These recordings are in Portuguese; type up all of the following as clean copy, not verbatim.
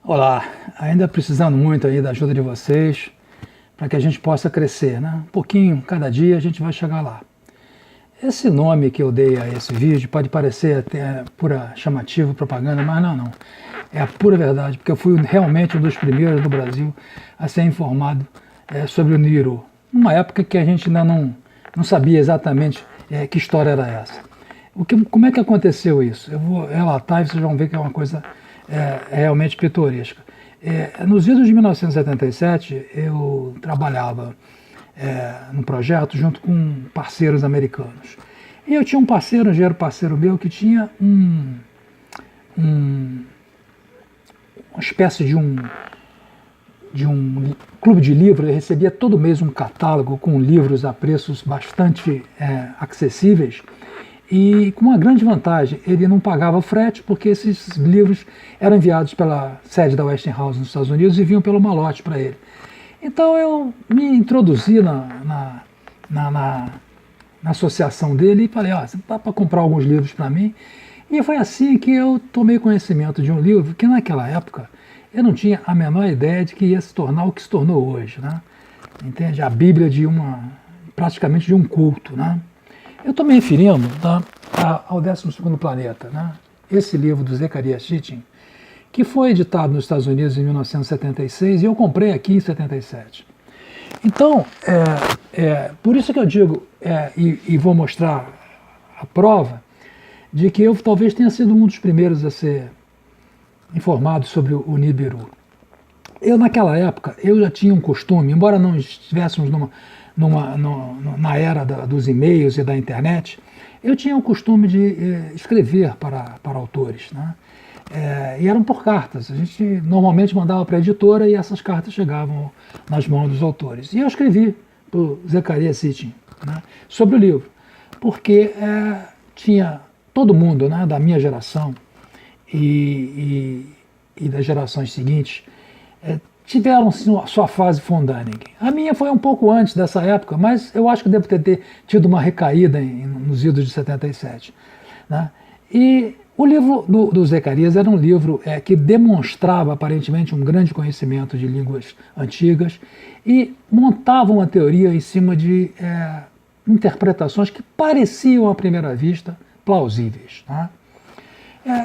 Olá, ainda precisando muito aí da ajuda de vocês para que a gente possa crescer, né? Um pouquinho, cada dia a gente vai chegar lá. Esse nome que eu dei a esse vídeo pode parecer até pura chamativa, propaganda, mas não. É a pura verdade, porque eu fui realmente um dos primeiros do Brasil a ser informado sobre o Nibiru. Numa época que a gente ainda não sabia exatamente que história era essa. Como é que aconteceu isso? Eu vou relatar e vocês vão ver que é uma coisa realmente pitoresca. Nos idos de 1977, eu trabalhava num projeto junto com parceiros americanos. E eu tinha um parceiro, um engenheiro parceiro meu, que tinha uma espécie de um clube de livros. Ele recebia todo mês um catálogo com livros a preços bastante acessíveis. E com uma grande vantagem, ele não pagava frete, porque esses livros eram enviados pela sede da Westinghouse nos Estados Unidos e vinham pelo malote para ele. Então eu me introduzi na associação dele e falei, você dá para comprar alguns livros para mim? E foi assim que eu tomei conhecimento de um livro que naquela época eu não tinha a menor ideia de que ia se tornar o que se tornou hoje, né? Entende? A Bíblia praticamente de um culto, né? Eu estou me referindo ao 12º Planeta, né? Esse livro do Zecharia Sitchin, que foi editado nos Estados Unidos em 1976 e eu comprei aqui em 77. Então, por isso que eu digo, e vou mostrar a prova, de que eu talvez tenha sido um dos primeiros a ser informado sobre o Nibiru. Eu, naquela época, eu já tinha um costume, embora não estivéssemos na era dos e-mails e da internet, eu tinha o costume de escrever para autores, né? E eram por cartas. A gente normalmente mandava para a editora e essas cartas chegavam nas mãos dos autores. E eu escrevi para o Zecharia Sitchin, né, sobre o livro, porque tinha todo mundo, né, da minha geração e das gerações seguintes tiveram sua fase Fondaning. A minha foi um pouco antes dessa época, mas eu acho que devo ter tido uma recaída nos idos de 77. Né? E o livro do Zacarias era um livro que demonstrava aparentemente um grande conhecimento de línguas antigas e montava uma teoria em cima de interpretações que pareciam à primeira vista plausíveis. Né?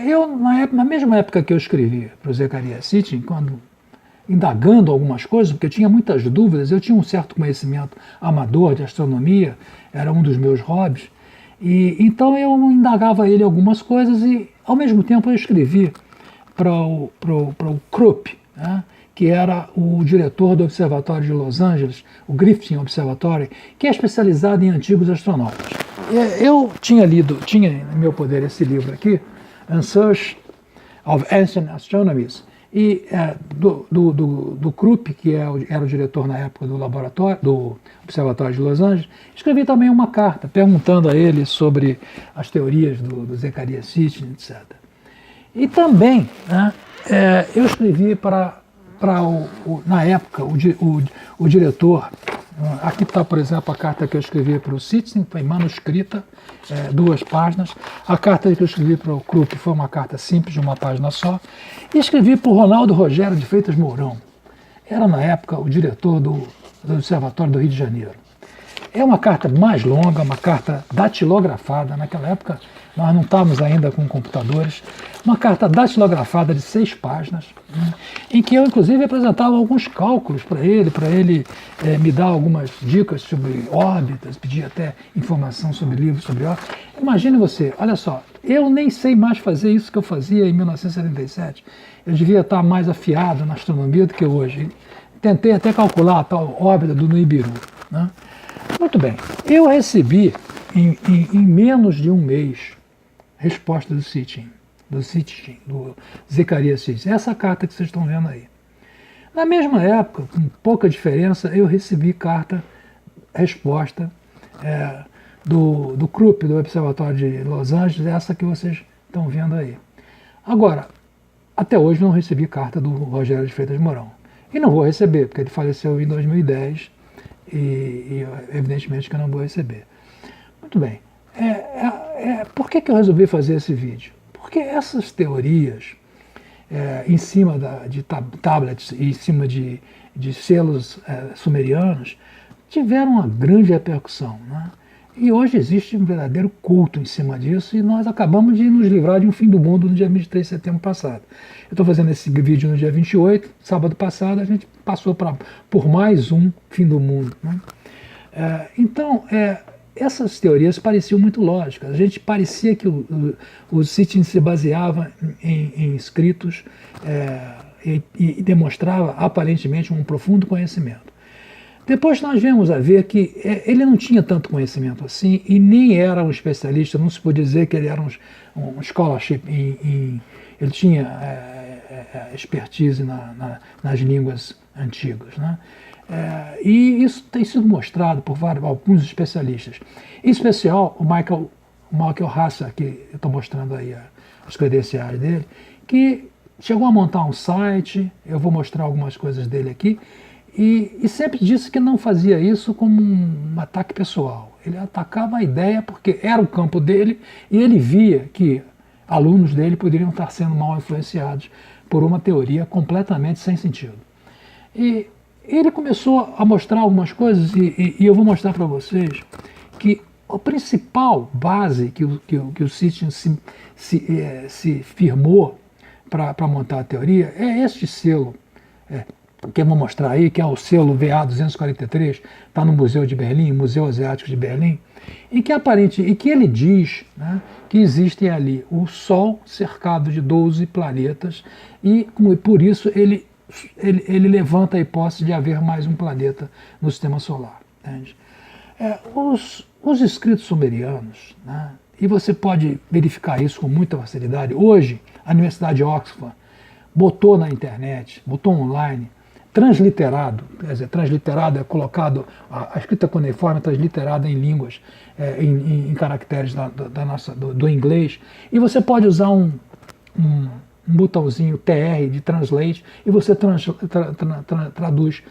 Eu, na mesma época que eu escrevi para o Zecharia Sitchin, indagando algumas coisas, porque eu tinha muitas dúvidas, eu tinha um certo conhecimento amador de astronomia, era um dos meus hobbies, e então eu indagava ele algumas coisas e, ao mesmo tempo, eu escrevi para o Krupp, né, que era o diretor do Observatório de Los Angeles, o Griffin Observatory, que é especializado em antigos astronautas. Eu tinha em meu poder esse livro aqui, In Search of Ancient Astronomies, e do Krupp, que era o diretor na época do Observatório de Los Angeles, escrevi também uma carta perguntando a ele sobre as teorias do Zecharia Sitchin, etc. E também, né, eu escrevi na época, o diretor. Aqui está, por exemplo, a carta que eu escrevi para o Sitchin, foi manuscrita, 2 páginas. A carta que eu escrevi para o Krupp foi uma carta simples, de uma página só. E escrevi para o Ronaldo Rogério de Freitas Mourão. Era, na época, o diretor do Observatório do Rio de Janeiro. É uma carta mais longa, uma carta datilografada. Naquela época, nós não estávamos ainda com computadores. Uma carta datilografada de 6 páginas, né, em que eu, inclusive, apresentava alguns cálculos para ele me dar algumas dicas sobre órbitas, pedia até informação sobre livros sobre órbitas. Imagine você, olha só, eu nem sei mais fazer isso que eu fazia em 1977. Eu devia estar mais afiado na astronomia do que hoje. Tentei até calcular a tal órbita do Nibiru. Né? Muito bem, eu recebi em menos de um mês resposta do Sitchin, do Zecharia Sitchin, essa carta que vocês estão vendo aí. Na mesma época, com pouca diferença, eu recebi resposta do Krupp, do Observatório de Los Angeles, essa que vocês estão vendo aí. Agora, até hoje não recebi carta do Rogério de Freitas Mourão. E não vou receber, porque ele faleceu em 2010 e evidentemente que eu não vou receber. Muito bem. Por que eu resolvi fazer esse vídeo? Porque essas teorias em cima de tablets e em cima de selos sumerianos, tiveram uma grande repercussão, né? E hoje existe um verdadeiro culto em cima disso e nós acabamos de nos livrar de um fim do mundo no dia 23 de setembro passado. Eu estou fazendo esse vídeo no dia 28, sábado passado a gente passou por mais um fim do mundo, né? Então, essas teorias pareciam muito lógicas. A gente parecia que o Sitchin se baseava em escritos e demonstrava aparentemente um profundo conhecimento. Depois nós viemos a ver que ele não tinha tanto conhecimento assim e nem era um especialista, não se pode dizer que ele era um scholarship, ele tinha expertise nas línguas antigas, né? E isso tem sido mostrado por alguns especialistas, em especial o Michael Hassa, que eu estou mostrando aí as credenciais dele, que chegou a montar um site, eu vou mostrar algumas coisas dele aqui, e sempre disse que não fazia isso como um ataque pessoal. Ele atacava a ideia porque era o campo dele e ele via que alunos dele poderiam estar sendo mal influenciados por uma teoria completamente sem sentido. E ele começou a mostrar algumas coisas e eu vou mostrar para vocês que a principal base que o Sitchin se firmou para montar a teoria é este selo, que eu vou mostrar aí, que é o selo VA243, está no Museu de Berlim, Museu Asiático de Berlim, e que ele diz, né, que existem ali o Sol cercado de 12 planetas e por isso ele levanta a hipótese de haver mais um planeta no sistema solar. Entende? Os escritos sumerianos, né, e você pode verificar isso com muita facilidade. Hoje, a Universidade de Oxford botou na internet, botou online, transliterado, quer dizer, transliterado é colocado, a escrita cuneiforme é transliterada em línguas, em caracteres do inglês, e você pode usar um botãozinho TR de Translate e você traduz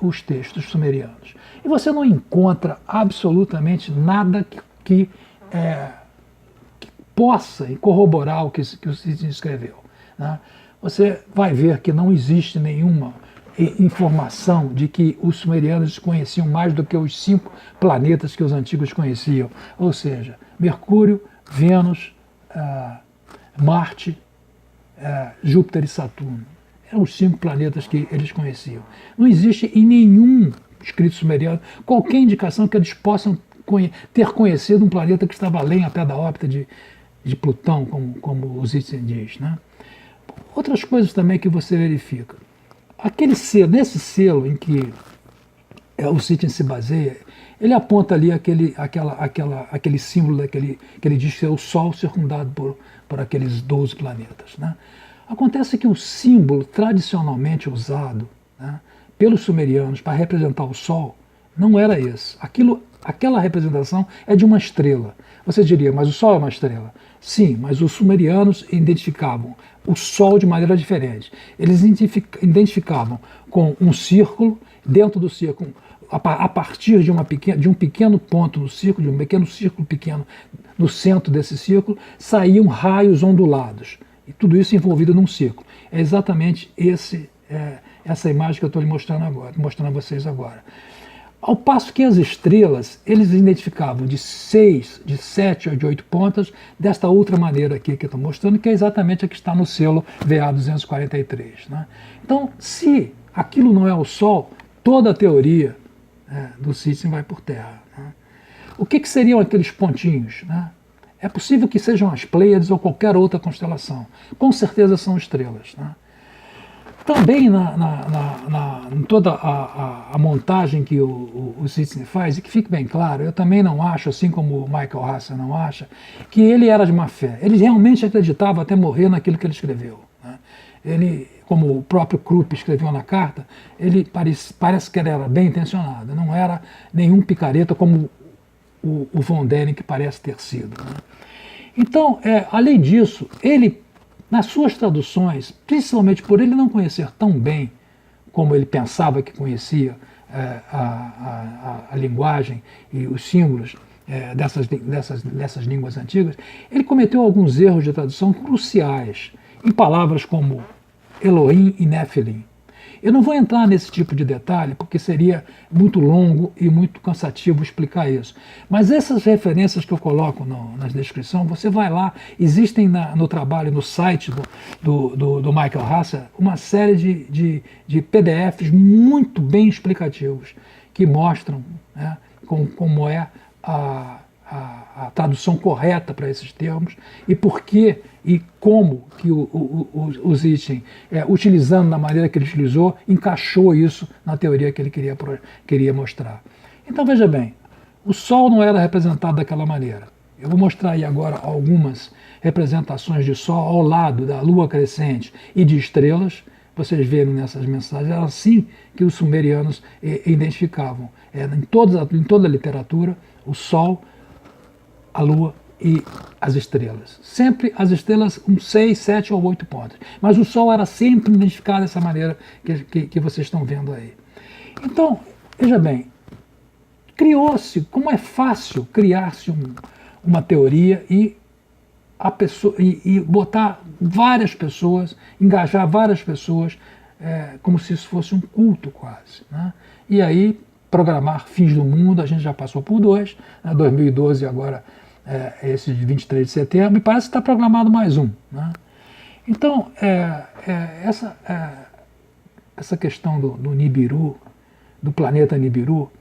os textos sumerianos. E você não encontra absolutamente nada que possa corroborar o que o Sitchin escreveu, né? Você vai ver que não existe nenhuma informação de que os sumerianos conheciam mais do que os 5 planetas que os antigos conheciam, ou seja, Mercúrio, Vênus, Marte, Júpiter e Saturno. Eram os 5 planetas que eles conheciam. Não existe em nenhum escrito sumeriano qualquer indicação que eles possam ter conhecido um planeta que estava além até da órbita de Plutão, como o Sitchin diz, né? Outras coisas também que você verifica. Nesse selo em que o Sitchin se baseia, ele aponta ali aquele símbolo que ele diz que é o Sol circundado por aqueles 12 planetas, né? Acontece que o símbolo tradicionalmente usado, né, pelos sumerianos para representar o Sol não era esse. Aquela representação é de uma estrela. Você diria, mas o Sol é uma estrela. Sim, mas os sumerianos identificavam o Sol de maneira diferente. Eles identificavam com um círculo, dentro do círculo, a partir de um pequeno ponto no círculo, de um pequeno círculo pequeno no centro desse círculo, saíam raios ondulados. E tudo isso envolvido num círculo. É exatamente essa imagem que eu estou mostrando a vocês agora. Ao passo que as estrelas, eles identificavam de 6, de 7 ou de 8 pontas, desta outra maneira aqui que eu estou mostrando, que é exatamente a que está no selo VA243. Né? Então, se aquilo não é o Sol, toda a teoria do Sitchin vai por terra. Né? O que seriam aqueles pontinhos? Né? É possível que sejam as Pleiades ou qualquer outra constelação. Com certeza são estrelas. Né? Também em toda a montagem que o Sitchin faz, e que fique bem claro, eu também não acho, assim como o Michael Hassa não acha, que ele era de má fé. Ele realmente acreditava até morrer naquilo que ele escreveu. Né? Ele, como o próprio Krupp escreveu na carta, ele parece que ele era bem intencionado, não era nenhum picareta como o von Däniken parece ter sido. Né? Então, além disso, ele, nas suas traduções, principalmente por ele não conhecer tão bem como ele pensava que conhecia a linguagem e os símbolos dessas línguas antigas, ele cometeu alguns erros de tradução cruciais em palavras como Elohim e Nephilim. Eu não vou entrar nesse tipo de detalhe, porque seria muito longo e muito cansativo explicar isso. Mas essas referências que eu coloco na descrição, você vai lá, existem no trabalho, no site do Michael Hasser, uma série de PDFs muito bem explicativos, que mostram, né, como é a tradução correta para esses termos e por que e como que o Sitchin, utilizando da maneira que ele utilizou, encaixou isso na teoria que ele queria mostrar. Então veja bem, o Sol não era representado daquela maneira. Eu vou mostrar aí agora algumas representações de Sol ao lado da Lua crescente e de estrelas. Vocês verem nessas mensagens, era assim que os sumerianos identificavam. Em toda a literatura, o Sol, a Lua e as estrelas. Sempre as estrelas com 6, 7 ou 8 pontos. Mas o Sol era sempre identificado dessa maneira que vocês estão vendo aí. Então, veja bem, criou-se, como é fácil criar-se uma teoria e botar várias pessoas, engajar várias pessoas, como se isso fosse um culto quase, né? E aí programar fins do mundo, a gente já passou por 2, né? 2012 agora esse de 23 de setembro, e parece que está programado mais um, né? Então, essa questão do Nibiru, do planeta Nibiru,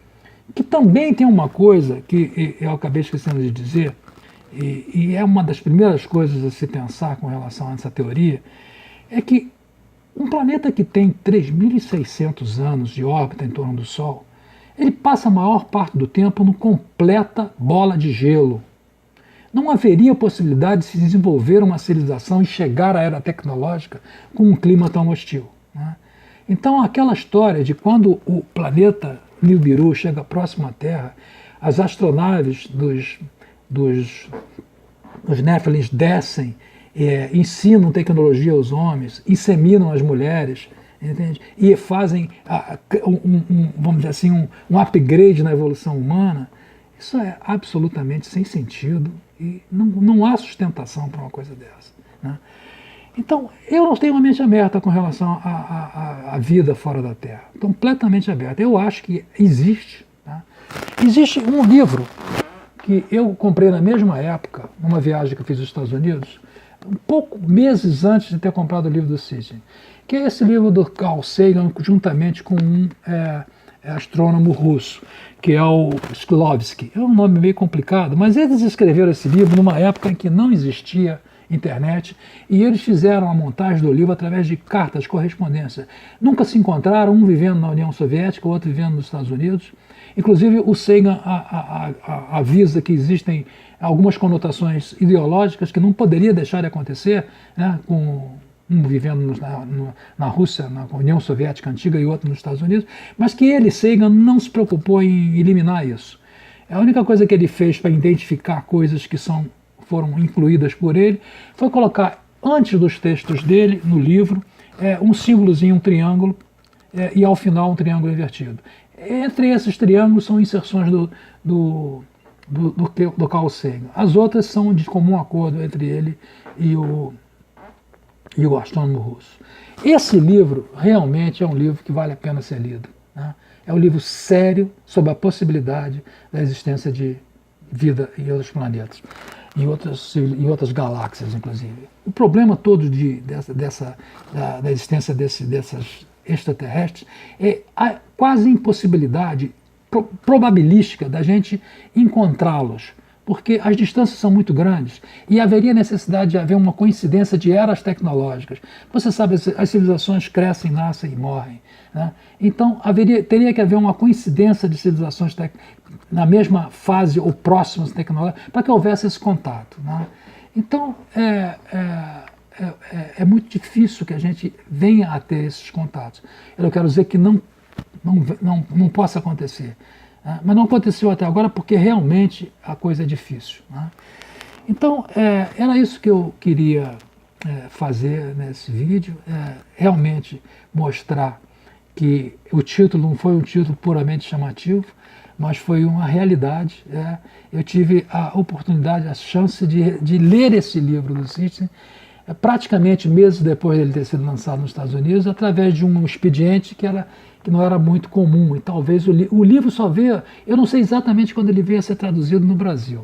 que também tem uma coisa que eu acabei esquecendo de dizer, e é uma das primeiras coisas a se pensar com relação a essa teoria, é que um planeta que tem 3.600 anos de órbita em torno do Sol, ele passa a maior parte do tempo numa completa bola de gelo. Não haveria possibilidade de se desenvolver uma civilização e chegar à era tecnológica com um clima tão hostil, né? Então, aquela história de quando o planeta Nibiru chega próximo à Terra, as astronaves dos Nephilims descem, ensinam tecnologia aos homens, inseminam as mulheres, entende? E fazem, vamos dizer assim, um upgrade na evolução humana. Isso é absolutamente sem sentido e não há sustentação para uma coisa dessa, né? Então, eu não tenho uma mente aberta com relação à vida fora da Terra, completamente aberta. Eu acho que existe, tá? Existe um livro que eu comprei na mesma época, numa viagem que eu fiz aos Estados Unidos, meses antes de ter comprado o livro do Sitchin, que é esse livro do Carl Sagan, juntamente com um astrônomo russo, que é o Shklovsky. É um nome meio complicado, mas eles escreveram esse livro numa época em que não existia internet, e eles fizeram a montagem do livro através de cartas, correspondência. Nunca se encontraram, um vivendo na União Soviética, o outro vivendo nos Estados Unidos. Inclusive, o Sagan avisa que existem algumas conotações ideológicas que não poderia deixar de acontecer, né, com um vivendo na Rússia, na União Soviética antiga, e outro nos Estados Unidos, mas que ele, Sagan, não se preocupou em eliminar isso. A única coisa que ele fez para identificar coisas que foram incluídas por ele foi colocar, antes dos textos dele, no livro, um símbolozinho, um triângulo, e ao final um triângulo invertido. Entre esses triângulos são inserções do Carl Sagan. As outras são de comum acordo entre ele e o astrônomo russo. Esse livro realmente é um livro que vale a pena ser lido, né? É um livro sério sobre a possibilidade da existência de vida em outros planetas, em outras galáxias, inclusive. O problema todo da existência dessas extraterrestres é a quase impossibilidade probabilística da gente encontrá-los, porque as distâncias são muito grandes e haveria necessidade de haver uma coincidência de eras tecnológicas. Você sabe, as civilizações crescem, nascem e morrem, né? Então teria que haver uma coincidência de civilizações na mesma fase ou próximas tecnológicas para que houvesse esse contato, né? Então é muito difícil que a gente venha a ter esses contatos. Eu quero dizer que não possa acontecer, né? Mas não aconteceu até agora porque realmente a coisa é difícil, né? Então, era isso que eu queria fazer nesse vídeo, realmente mostrar que o título não foi um título puramente chamativo, mas foi uma realidade. Eu tive a oportunidade, a chance de ler esse livro do Sitchin praticamente meses depois dele ter sido lançado nos Estados Unidos, através de um expediente que não era muito comum. E talvez o livro só veio, eu não sei exatamente quando ele veio a ser traduzido no Brasil,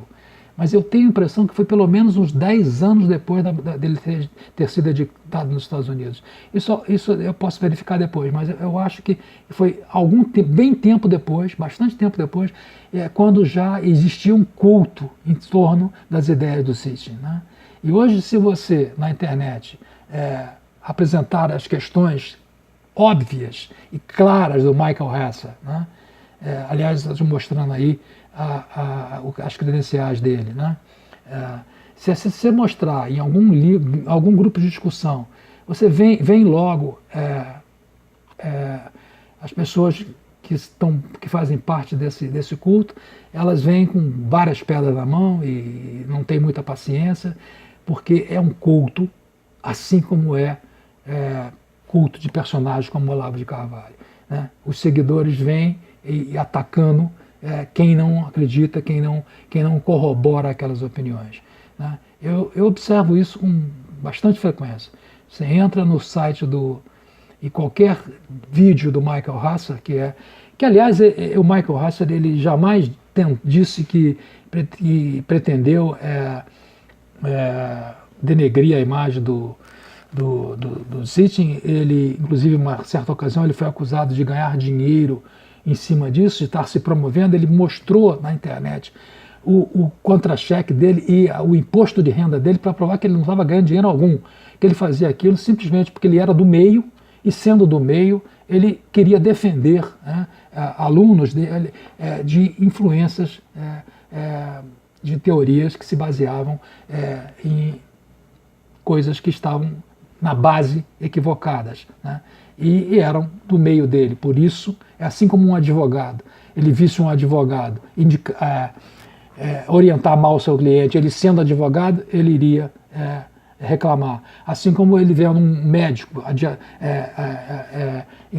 mas eu tenho a impressão que foi pelo menos uns 10 anos depois dele ter sido editado nos Estados Unidos. Isso eu posso verificar depois, mas eu acho que foi algum tempo, bem tempo depois, bastante tempo depois, quando já existia um culto em torno das ideias do Sitchin, né? E hoje, se você, na internet, apresentar as questões óbvias e claras do Michael Hasser, né? Aliás, estou mostrando aí as credenciais dele, né? Se você mostrar em algum livro, algum grupo de discussão, você vem logo as pessoas que fazem parte desse culto, elas vêm com várias pedras na mão e não tem muita paciência, porque é um culto, assim como culto de personagens como Olavo de Carvalho, né? Os seguidores vêm e atacando quem não acredita, quem não corrobora aquelas opiniões, né? Eu observo isso com bastante frequência. Você entra no site e qualquer vídeo do Michael Hasser, que aliás o Michael Hasser ele jamais disse que pretendeu denegrir a imagem do Sitchin. Ele, inclusive, em uma certa ocasião, ele foi acusado de ganhar dinheiro em cima disso, de estar se promovendo. Ele mostrou na internet o contra-cheque dele e o imposto de renda dele para provar que ele não estava ganhando dinheiro algum, que ele fazia aquilo simplesmente porque ele era do meio, e sendo do meio, ele queria defender, né, alunos dele, de influências, de teorias que se baseavam em coisas que estavam na base equivocadas, né? E eram do meio dele. Por isso, é assim como um advogado, ele visse um advogado orientar mal o seu cliente, ele sendo advogado, ele iria reclamar. Assim como ele vendo um médico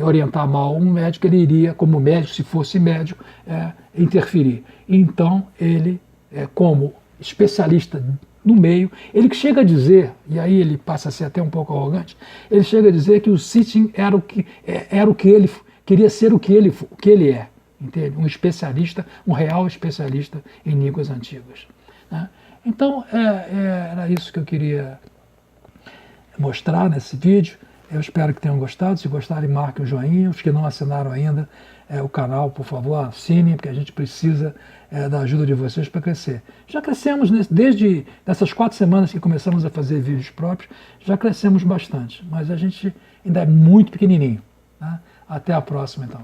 orientar mal um médico, ele iria, como médico, se fosse médico, interferir. Então, ele, como especialista no meio, ele que chega a dizer, e aí ele passa a ser até um pouco arrogante, ele chega a dizer que o Sitchin era o que ele queria ser, o que ele é, entende? Um especialista, um real especialista em línguas antigas, né? Então, era isso que eu queria mostrar nesse vídeo. Eu espero que tenham gostado. Se gostarem, marquem o joinha. Os que não assinaram ainda o canal, por favor, assinem, porque a gente precisa da ajuda de vocês para crescer. Já crescemos, desde essas 4 semanas que começamos a fazer vídeos próprios, já crescemos bastante, mas a gente ainda é muito pequenininho, né? Até a próxima, então.